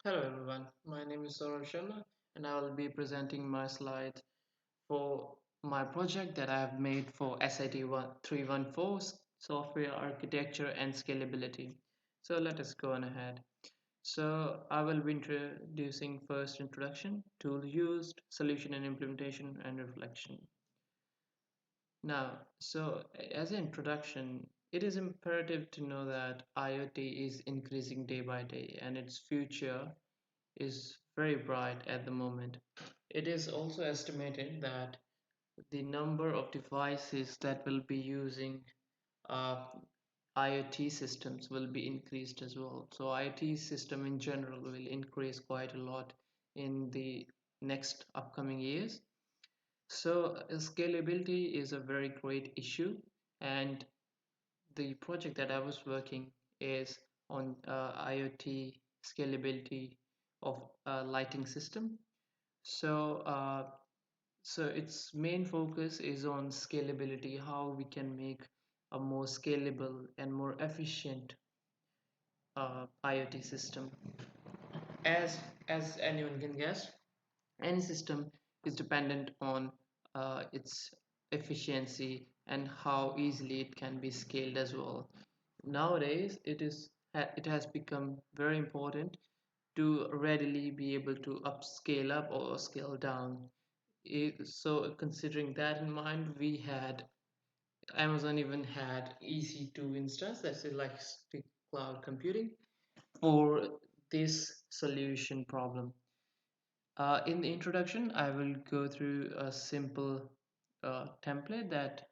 Hello everyone, my name is Saurav Sharma and I will be presenting my slide for my project that I have made for SIT314 Software Architecture and Scalability. So let us go on ahead. So I will be introducing first introduction, tool used, solution and implementation and reflection. Now, so as an introduction, it is imperative to know that IoT is increasing day by day and its future is very bright at the moment. It is also estimated that the number of devices that will be using uh, IoT systems will be increased as well. So IoT system in general will increase quite a lot in the next upcoming years. So scalability is a very great issue, and the project that I was working is on IoT scalability of a lighting system. So, so its main focus is on scalability, how we can make a more scalable and more efficient IoT system. As anyone can guess, any system is dependent on its efficiency and how easily it can be scaled as well. Nowadays, it has become very important to readily be able to upscale up or scale down. So considering that in mind, we had Amazon even had EC2 instance, that's elastic cloud computing, for this solution problem. In the introduction, I will go through a simple template that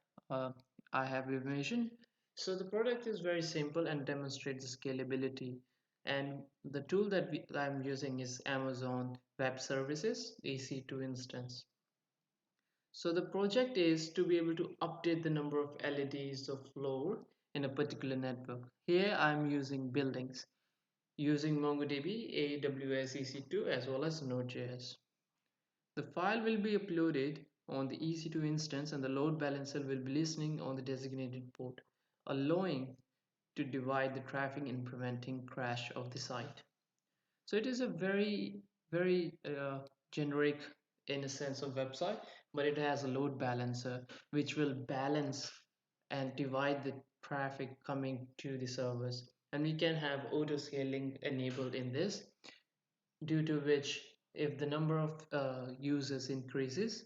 I have envisioned. So the product is very simple and demonstrates the scalability. And the tool that I'm using is Amazon Web Services EC2 instance. So the project is to be able to update the number of LEDs of floor in a particular network. Here I'm using buildings using MongoDB, AWS EC2 as well as Node.js. The file will be uploaded on the EC2 instance and the load balancer will be listening on the designated port, allowing to divide the traffic and preventing crash of the site. So it is a very generic in a sense of website, but it has a load balancer which will balance and divide the traffic coming to the servers. And we can have auto scaling enabled in this, due to which if the number of users increases,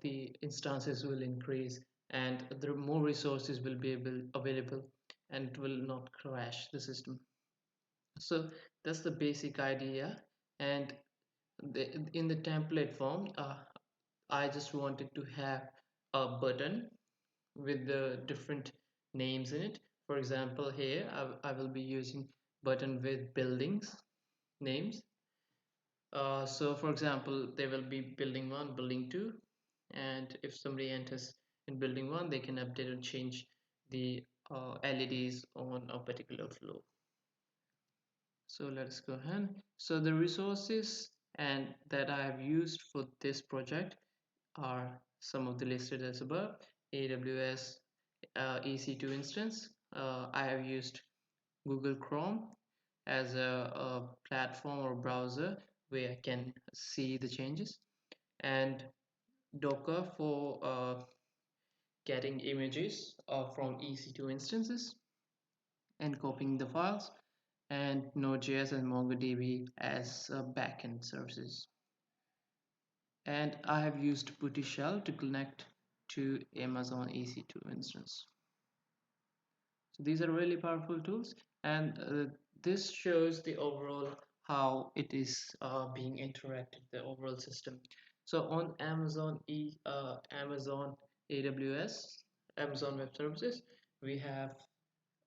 the instances will increase and the more resources will be available and it will not crash the system. So that's the basic idea. And in the template form, I just wanted to have a button with the different names in it. For example, here I will be using button with buildings names. So for example, there will be building 1, building 2, and if somebody enters in building 1, they can update and change the LEDs on a particular floor. So let's go ahead. So the resources and that I have used for this project are some of the listed as above. AWS EC2 instance. I have used Google Chrome as a platform or browser where I can see the changes, and Docker for getting images from EC2 instances and copying the files, and Node.js and MongoDB as backend services. And I have used Putty Shell to connect to Amazon EC2 instance. So these are really powerful tools, and this shows the overall how it is being interacted, the overall system. So on Amazon AWS, Amazon Web Services, we have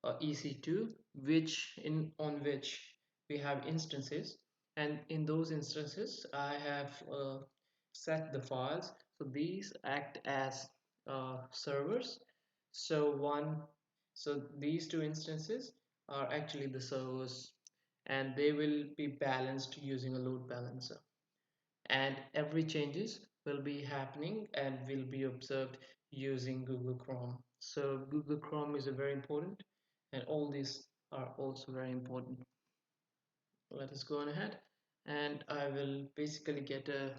EC2, which in on which we have instances, and in those instances, I have set the files. So these act as servers. So one, so these two instances are actually the servers, and they will be balanced using a load balancer. And every changes will be happening and will be observed using Google Chrome. So Google Chrome is a very important, and all these are also very important. let us go on ahead, and I will basically get a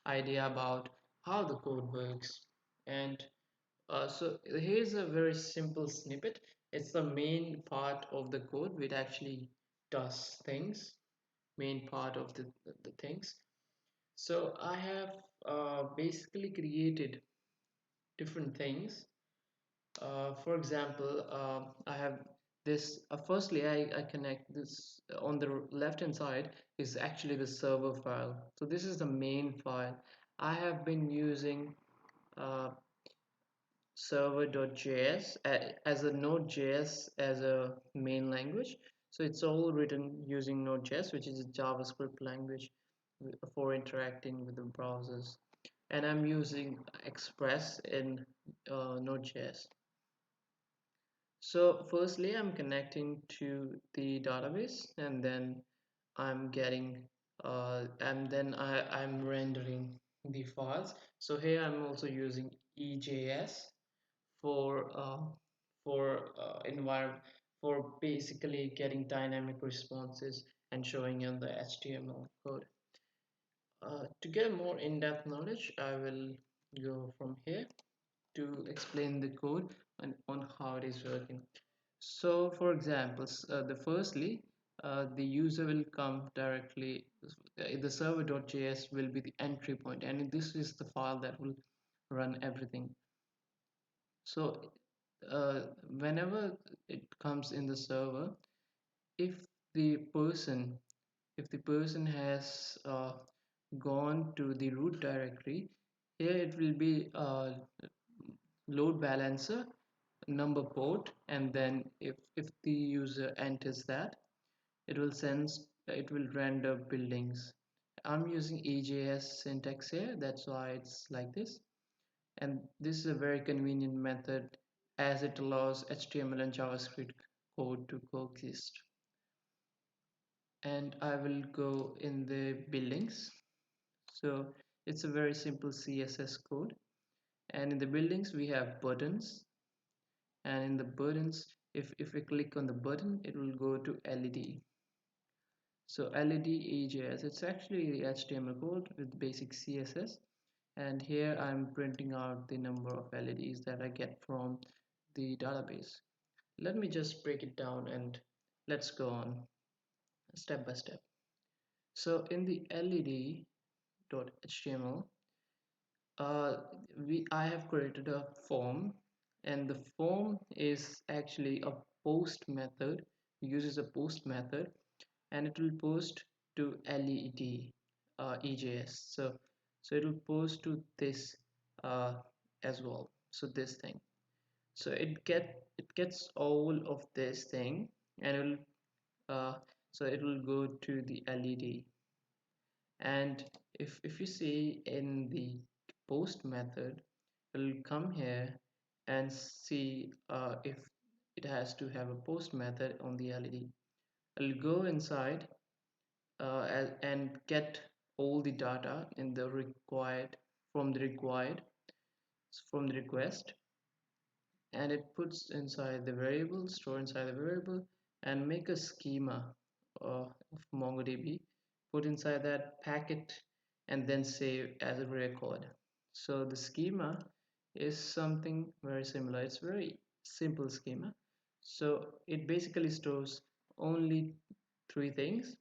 idea about how the code works. And so here's a very simple snippet. It's the main part of the code which actually does things, main part of the things. So I have basically created different things. For example, I have this. Firstly, I connect this on the left hand side is actually the server file. So this is the main file. I have been using uh, server.js as a Node.js as a main language. So it's all written using Node.js, which is a JavaScript language for interacting with the browsers. And I'm using Express in Node.js. So firstly, I'm connecting to the database, and then I'm getting and then I'm rendering the files. So here I'm also using EJS for environment, for basically getting dynamic responses and showing in the HTML code. To get more in-depth knowledge, I will go from here to explain the code and on how it is working. So for examples, the user will come directly, the server.js will be the entry point, and this is the file that will run everything. So whenever it comes in the server, if the person if the person has gone to the root directory, here it will be load balancer number port, and then if the user enters that, it will render buildings. I'm using EJS syntax here, that's why it's like this. And this is a very convenient method as it allows HTML and JavaScript code to coexist. And I will go in the buildings. So it's a very simple CSS code, and in the buildings we have buttons, and in the buttons, if we click on the button, it will go to LED. So LED EJS, it's actually the HTML code with basic CSS, and here I'm printing out the number of LEDs that I get from the database. Let me just break it down and let's go on step by step. So in the led.html, I have created a form, and the form is actually a post method, uses a post method, and it will post to led EJS. So it will post to this uh, as well. So this thing. So it gets all of this thing, and it will go to the led. And if you see in the post method, we'll come here and see if it has to have a post method on the led. I'll go inside and get all the data in the required from the request, and it puts inside the variable, store inside the variable, and make a schema of MongoDB, put inside that packet, and then save as a record. So the schema is something very similar. It's very simple schema. So it basically stores only three things.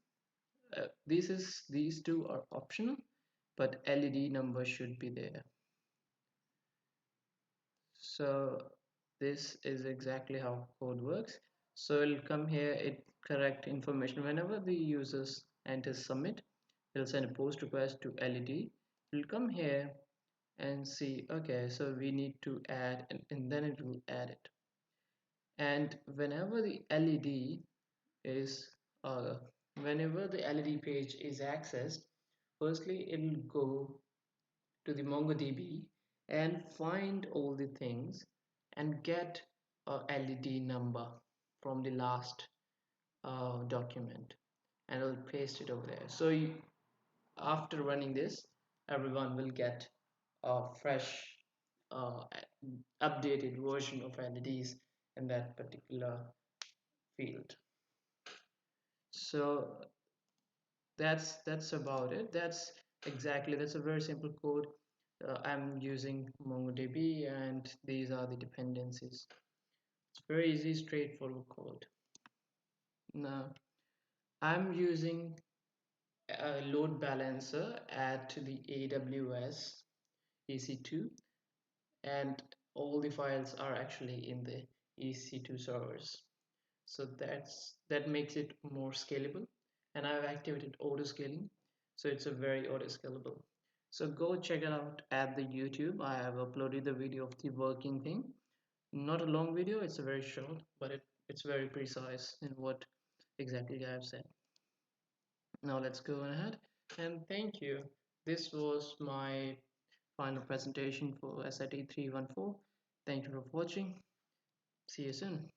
These two are optional, but LED number should be there. So this is exactly how code works. So it'll come here, it correct information whenever the users enter submit. It'll send a post request to LED. It'll come here and see, okay, so we need to add, and then it will add it. And is uh, whenever the LED page is accessed, firstly it will go to the MongoDB and find all the things and get a LED number from the last document, and I'll paste it over there. So after running this, everyone will get a fresh uh, updated version of LEDs in that particular field. So that's about it. That's a very simple code. I'm using MongoDB, and these are the dependencies. It's very easy, straightforward code. Now I'm using a load balancer at the AWS EC2, and all the files are actually in the EC2 servers. So that makes it more scalable, and I've activated auto scaling, so it's a very auto scalable. So go check it out at the YouTube. I have uploaded the video of the working thing. Not a long video, it's a very short, but it's very precise in what exactly I've said. Now let's go ahead, and thank you. This was my final presentation for SIT 314. Thank you for watching. See you soon.